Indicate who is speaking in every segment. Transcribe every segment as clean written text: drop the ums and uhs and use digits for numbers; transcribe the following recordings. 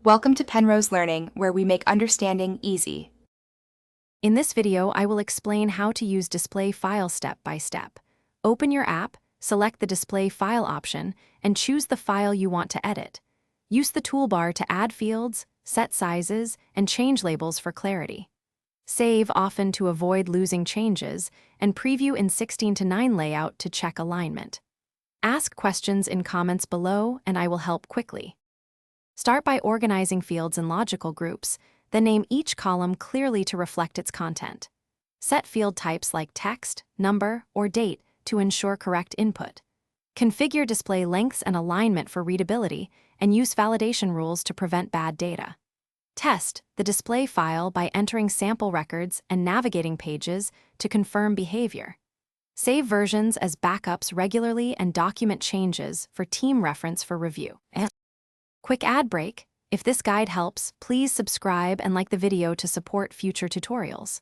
Speaker 1: Welcome to Penrose Learning, where we make understanding easy.
Speaker 2: In this video, I will explain how to use Display File step by step. Open your app, select the Display File option, and choose the file you want to edit. Use the toolbar to add fields, set sizes, and change labels for clarity. Save often to avoid losing changes, and preview in 16:9 layout to check alignment. Ask questions in comments below, and I will help quickly. Start by organizing fields in logical groups, then name each column clearly to reflect its content. Set field types like text, number, or date to ensure correct input. Configure display lengths and alignment for readability, and use validation rules to prevent bad data. Test the display file by entering sample records and navigating pages to confirm behavior. Save versions as backups regularly and document changes for team reference for review. Quick ad break. If this guide helps, please subscribe and like the video to support future tutorials.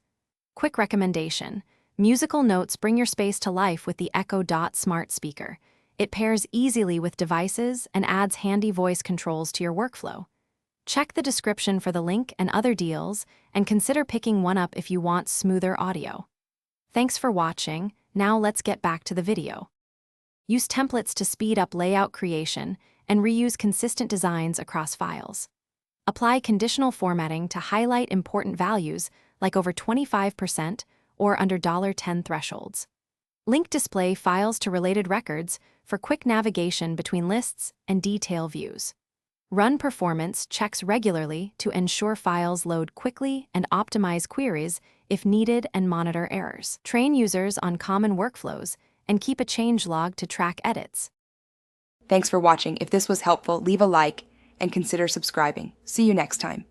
Speaker 2: Quick recommendation. Musical notes bring your space to life with the Echo Dot smart speaker. It pairs easily with devices and adds handy voice controls to your workflow. Check the description for the link and other deals, and consider picking one up if you want smoother audio. Thanks for watching. Now let's get back to the video. Use templates to speed up layout creation and reuse consistent designs across files. Apply conditional formatting to highlight important values like over 25% or under $10 thresholds. Link display files to related records for quick navigation between lists and detail views. Run performance checks regularly to ensure files load quickly and optimize queries if needed and monitor errors. Train users on common workflows and keep a change log to track edits.
Speaker 1: Thanks for watching. If this was helpful, leave a like and consider subscribing. See you next time.